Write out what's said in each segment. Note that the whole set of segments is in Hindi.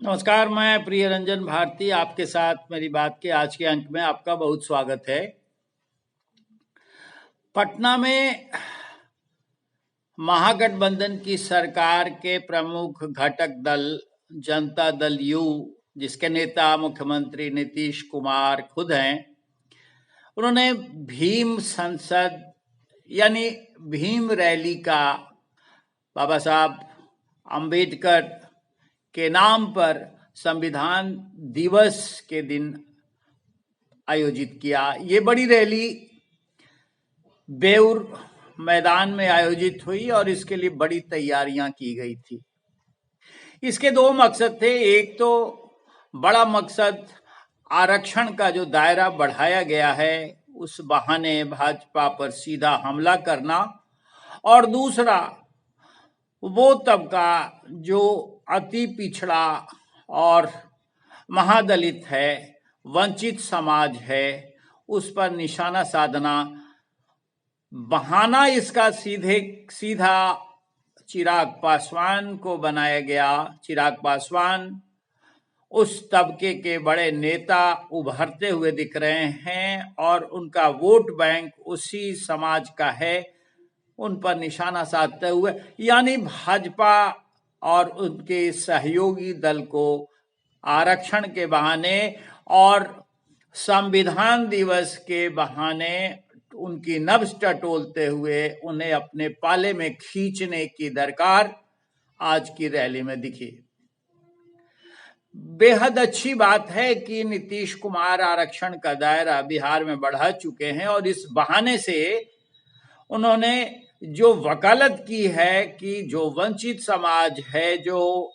नमस्कार, मैं प्रिय रंजन भारती आपके साथ मेरी बात के आज के अंक में आपका बहुत स्वागत है। पटना में महागठबंधन की सरकार के प्रमुख घटक दल जनता दल यू, जिसके नेता मुख्यमंत्री नीतीश कुमार खुद हैं, उन्होंने भीम संसद यानी भीम रैली का बाबा साहब अंबेडकर के नाम पर संविधान दिवस के दिन आयोजित किया। ये बड़ी रैली बेउर मैदान में आयोजित हुई और इसके लिए बड़ी तैयारियां की गई थी। इसके दो मकसद थे। एक तो बड़ा मकसद आरक्षण का जो दायरा बढ़ाया गया है उस बहाने भाजपा पर सीधा हमला करना, और दूसरा वो तबका जो अति पिछड़ा और महादलित है, वंचित समाज है, उस पर निशाना साधना। बहाना इसका सीधा चिराग पासवान को बनाया गया। चिराग पासवान उस तबके के बड़े नेता उभरते हुए दिख रहे हैं और उनका वोट बैंक उसी समाज का है। उन पर निशाना साधते हुए यानी भाजपा और उनके सहयोगी दल को आरक्षण के बहाने और संविधान दिवस के बहाने उनकी नब्ज टटोलते हुए उन्हें अपने पाले में खींचने की दरकार आज की रैली में दिखी। बेहद अच्छी बात है कि नीतीश कुमार आरक्षण का दायरा बिहार में बढ़ा चुके हैं और इस बहाने से उन्होंने जो वकालत की है कि जो वंचित समाज है, जो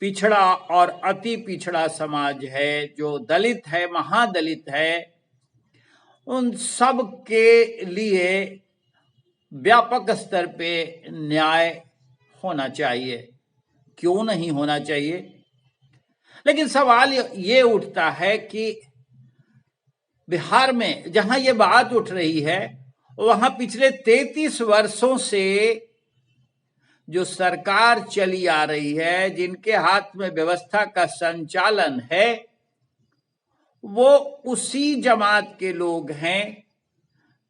पिछड़ा और अति पिछड़ा समाज है, जो दलित है, महादलित है, उन सब के लिए व्यापक स्तर पे न्याय होना चाहिए। क्यों नहीं होना चाहिए? लेकिन सवाल ये उठता है कि बिहार में जहां ये बात उठ रही है वहां पिछले 33 वर्षों से जो सरकार चली आ रही है, जिनके हाथ में व्यवस्था का संचालन है, वो उसी जमात के लोग हैं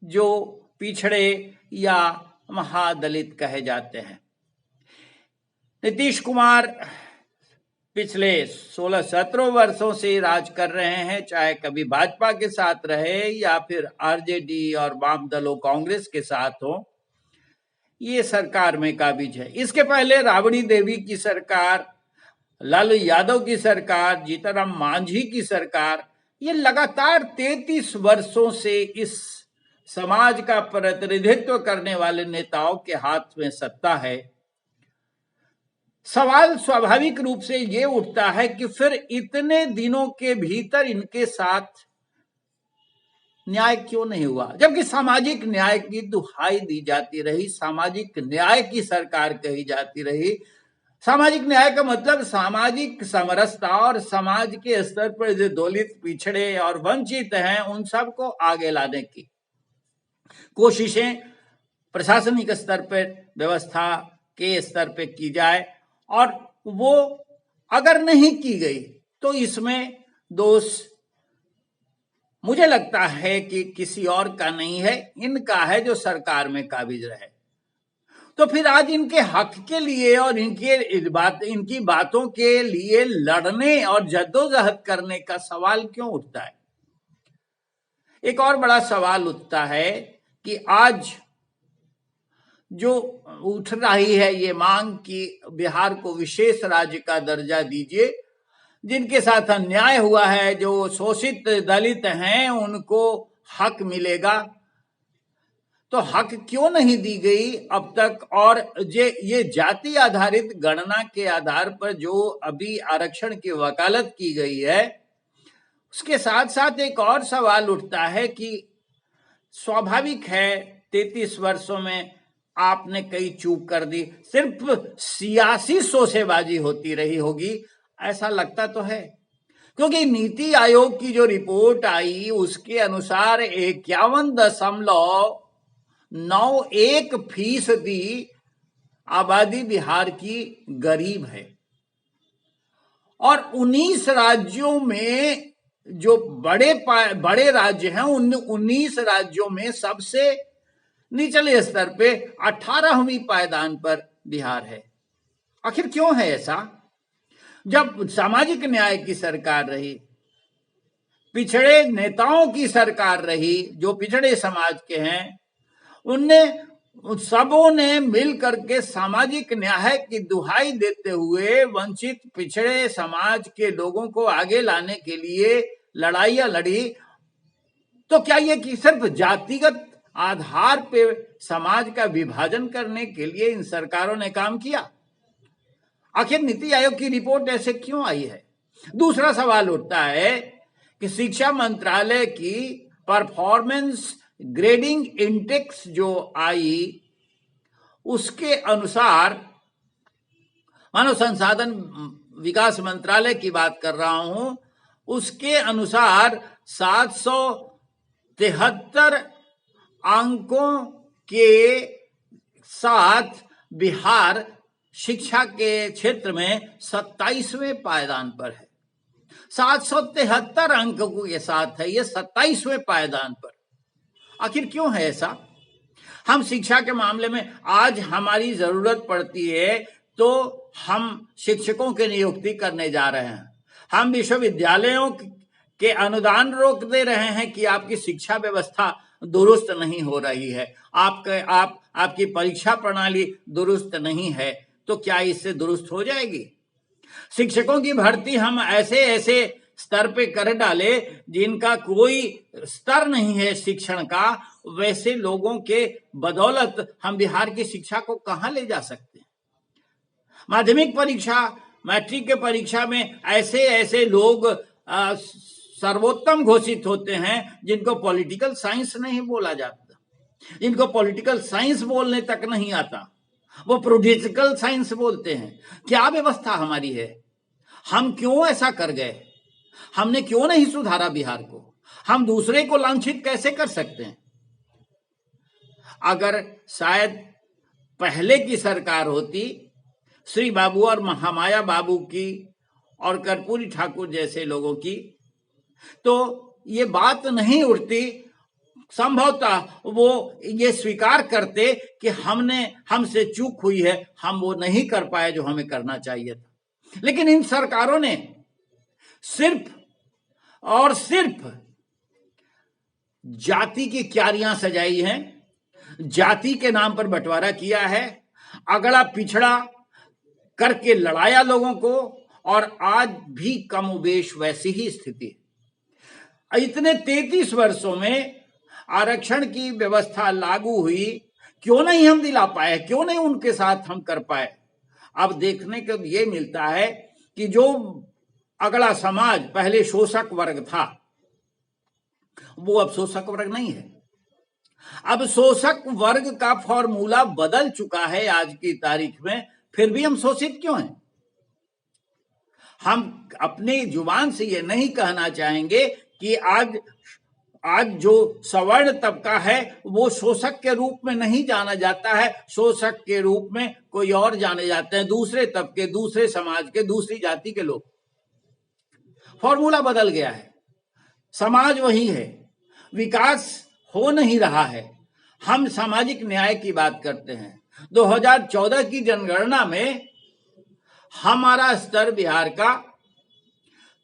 जो पिछड़े या महादलित कहे जाते हैं। नीतीश कुमार पिछले 16-17 वर्षों से राज कर रहे हैं, चाहे कभी भाजपा के साथ रहे या फिर आरजेडी और वाम दलों कांग्रेस के साथ हो, ये सरकार में काबिज है। इसके पहले राबड़ी देवी की सरकार, लालू यादव की सरकार, जीतनराम मांझी की सरकार, ये लगातार 33 वर्षों से इस समाज का प्रतिनिधित्व करने वाले नेताओं के हाथ में सत्ता है। सवाल स्वाभाविक रूप से ये उठता है कि फिर इतने दिनों के भीतर इनके साथ न्याय क्यों नहीं हुआ, जबकि सामाजिक न्याय की दुहाई दी जाती रही, सामाजिक न्याय की सरकार कही जाती रही। सामाजिक न्याय का मतलब सामाजिक समरसता और समाज के स्तर पर जो दलित, पिछड़े और वंचित हैं उन सबको आगे लाने की कोशिशें प्रशासनिक स्तर पर, व्यवस्था के स्तर पर की जाए, और वो अगर नहीं की गई तो इसमें दोष मुझे लगता है कि किसी और का नहीं है, इनका है जो सरकार में काबिज रहे। तो फिर आज इनके हक के लिए और इनकी बातों के लिए लड़ने और जद्दोजहद करने का सवाल क्यों उठता है? एक और बड़ा सवाल उठता है कि आज जो उठ रही है ये मांग कि बिहार को विशेष राज्य का दर्जा दीजिए, जिनके साथ अन्याय हुआ है, जो शोषित दलित हैं, उनको हक मिलेगा, तो हक क्यों नहीं दी गई अब तक? और ये जाति आधारित गणना के आधार पर जो अभी आरक्षण की वकालत की गई है, उसके साथ साथ एक और सवाल उठता है कि स्वाभाविक है 33 वर्षों में आपने कई चूक कर दी, सिर्फ सियासी शोषेबाजी होती रही होगी ऐसा लगता तो है, क्योंकि नीति आयोग की जो रिपोर्ट आई उसके अनुसार 51.91% आबादी बिहार की गरीब है और 19 राज्यों में जो बड़े राज्य हैं, उन 19 राज्यों में सबसे निचले स्तर पे 18वीं पायदान पर बिहार है। आखिर क्यों है ऐसा? जब सामाजिक न्याय की सरकार रही, पिछड़े नेताओं की सरकार रही, जो पिछड़े समाज के हैं, उनने सबों ने मिल करके सामाजिक न्याय की दुहाई देते हुए वंचित पिछड़े समाज के लोगों को आगे लाने के लिए लड़ाइयां लड़ी। तो क्या ये कि सिर्फ जातिगत आधार पे समाज का विभाजन करने के लिए इन सरकारों ने काम किया? आखिर नीति आयोग की रिपोर्ट ऐसे क्यों आई है? दूसरा सवाल उठता है कि शिक्षा मंत्रालय की परफॉर्मेंस ग्रेडिंग इंडेक्स जो आई, उसके अनुसार, मानव संसाधन विकास मंत्रालय की बात कर रहा हूं, उसके अनुसार 773 अंकों के साथ बिहार शिक्षा के क्षेत्र में 27वें पायदान पर है। 773 अंकों के साथ है ये 27वें पायदान पर। आखिर क्यों है ऐसा? हम शिक्षा के मामले में आज हमारी जरूरत पड़ती है तो हम शिक्षकों की नियुक्ति करने जा रहे हैं। हम विश्वविद्यालयों के अनुदान रोक दे रहे हैं कि आपकी शिक्षा व्यवस्था दुरुस्त नहीं हो रही है, आपकी परीक्षा प्रणाली दुरुस्त नहीं है। तो क्या इससे दुरुस्त हो जाएगी? शिक्षकों की भर्ती हम ऐसे स्तर पे कर डाले जिनका कोई स्तर नहीं है शिक्षण का, वैसे लोगों के बदौलत हम बिहार की शिक्षा को कहां ले जा सकते हैं? माध्यमिक परीक्षा, मैट्रिक के परीक्षा में ऐसे लोग सर्वोत्तम घोषित होते हैं जिनको पॉलिटिकल साइंस नहीं बोला जाता, जिनको पॉलिटिकल साइंस बोलने तक नहीं आता, वो पॉलिटिकल साइंस बोलते हैं। क्या व्यवस्था हमारी है? हम क्यों ऐसा कर गए? हमने क्यों नहीं सुधारा बिहार को? हम दूसरे को लांछित कैसे कर सकते हैं? अगर शायद पहले की सरकार होती, श्री बाबू और महामाया बाबू की और कर्पूरी ठाकुर जैसे लोगों की, तो ये बात नहीं उठती। संभवतः वो ये स्वीकार करते कि हमसे चूक हुई है, हम वो नहीं कर पाए जो हमें करना चाहिए था। लेकिन इन सरकारों ने सिर्फ और सिर्फ जाति की क्यारियां सजाई हैं, जाति के नाम पर बंटवारा किया है, अगड़ा पिछड़ा करके लड़ाया लोगों को, और आज भी कमोबेश वैसी ही स्थिति है। इतने 33 वर्षों में आरक्षण की व्यवस्था लागू हुई, क्यों नहीं हम दिला पाए? क्यों नहीं उनके साथ हम कर पाए? अब देखने को ये मिलता है कि जो अगला समाज पहले शोषक वर्ग था, वो अब शोषक वर्ग नहीं है। अब शोषक वर्ग का फॉर्मूला बदल चुका है आज की तारीख में, फिर भी हम शोषित क्यों हैं? हम अपनी जुबान से ये नहीं कहना चाहेंगे कि आज जो सवर्ण तबका है वो शोषक के रूप में नहीं जाना जाता है, शोषक के रूप में कोई और जाने जाते हैं, दूसरे तबके, दूसरे समाज के, दूसरी जाति के लोग। फॉर्मूला बदल गया है, समाज वही है, विकास हो नहीं रहा है। हम सामाजिक न्याय की बात करते हैं। 2014 की जनगणना में हमारा स्तर बिहार का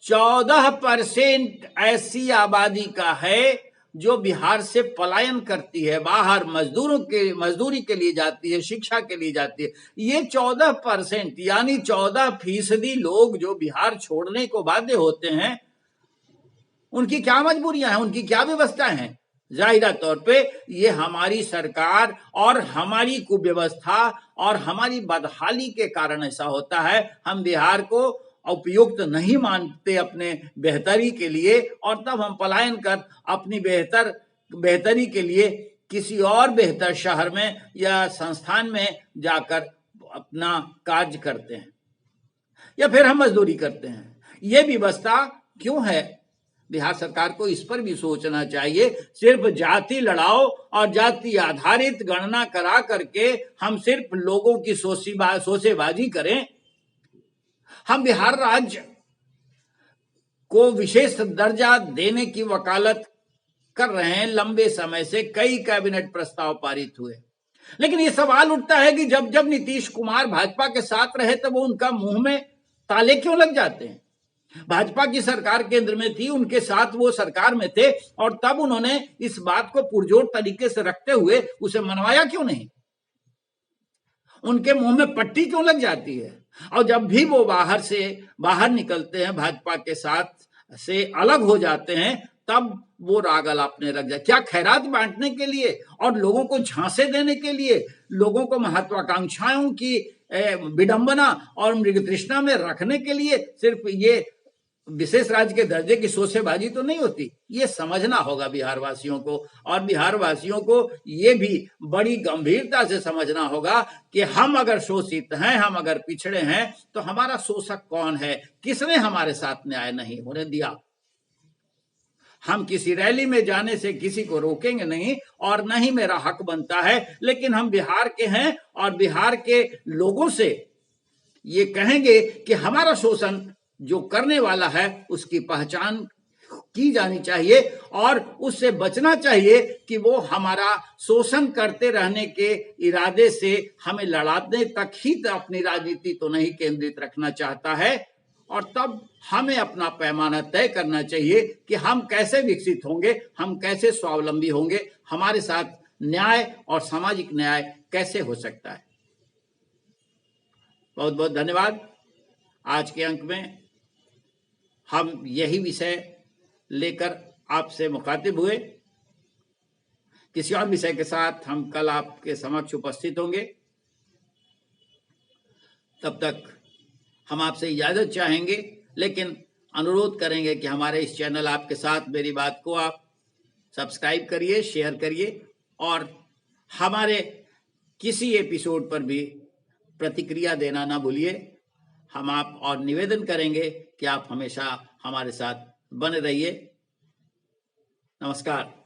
14% ऐसी आबादी का है जो बिहार से पलायन करती है, बाहर मजदूरी के लिए जाती है, शिक्षा के लिए जाती है। ये 14% यानी 14% लोग जो बिहार छोड़ने को बाध्य होते हैं, उनकी क्या मजबूरियां हैं, उनकी क्या व्यवस्था है? जाहिर तौर पे ये हमारी सरकार और हमारी कुव्यवस्था और हमारी बदहाली के कारण ऐसा होता है। हम बिहार को उपयुक्त नहीं मानते अपने बेहतरी के लिए, और तब हम पलायन कर अपनी बेहतरी के लिए किसी और बेहतर शहर में या संस्थान में जाकर अपना कार्य करते हैं, या फिर हम मजदूरी करते हैं। ये व्यवस्था क्यों है? बिहार सरकार को इस पर भी सोचना चाहिए। सिर्फ जाति लड़ाओ और जाति आधारित गणना करा करके हम सिर्फ लोगों की सोचेबाजी करें। हम बिहार राज्य को विशेष दर्जा देने की वकालत कर रहे हैं। लंबे समय से कई कैबिनेट प्रस्ताव पारित हुए, लेकिन ये सवाल उठता है कि जब जब नीतीश कुमार भाजपा के साथ रहे तब वो उनका मुंह में ताले क्यों लग जाते हैं? भाजपा की सरकार केंद्र में थी, उनके साथ वो सरकार में थे, और तब उन्होंने इस बात को पुरजोर तरीके से रखते हुए उसे मनवाया क्यों नहीं? उनके मुंह में पट्टी क्यों लग जाती है? और जब भी वो बाहर निकलते हैं, भाजपा के साथ से अलग हो जाते हैं, तब वो राग अलापने लग जाए। क्या खैरात बांटने के लिए और लोगों को झांसे देने के लिए, लोगों को महत्वाकांक्षाओं की विडंबना और मृग तृष्णा में रखने के लिए सिर्फ ये विशेष राज्य के दर्जे की शोषेबाजी तो नहीं होती? ये समझना होगा बिहार वासियों को, और बिहार वासियों को ये भी बड़ी गंभीरता से समझना होगा कि हम अगर शोषित हैं, हम अगर पिछड़े हैं, तो हमारा शोषक कौन है? किसने हमारे साथ न्याय नहीं होने दिया? हम किसी रैली में जाने से किसी को रोकेंगे नहीं, और न ही मेरा हक बनता है, लेकिन हम बिहार के हैं और बिहार के लोगों से ये कहेंगे कि हमारा शोषण जो करने वाला है उसकी पहचान की जानी चाहिए, और उससे बचना चाहिए कि वो हमारा शोषण करते रहने के इरादे से हमें लड़ाने तक ही अपनी राजनीति तो नहीं केंद्रित रखना चाहता है। और तब हमें अपना पैमाना तय करना चाहिए कि हम कैसे विकसित होंगे, हम कैसे स्वावलंबी होंगे, हमारे साथ न्याय और सामाजिक न्याय कैसे हो सकता है। बहुत बहुत धन्यवाद। आज के अंक में हम यही विषय लेकर आपसे मुखातिब हुए। किसी और विषय के साथ हम कल आपके समक्ष उपस्थित होंगे। तब तक हम आपसे इजाजत चाहेंगे, लेकिन अनुरोध करेंगे कि हमारे इस चैनल आपके साथ मेरी बात को आप सब्सक्राइब करिए, शेयर करिए, और हमारे किसी एपिसोड पर भी प्रतिक्रिया देना ना भूलिए। हम आप और निवेदन करेंगे कि आप हमेशा हमारे साथ बने रहिए। नमस्कार।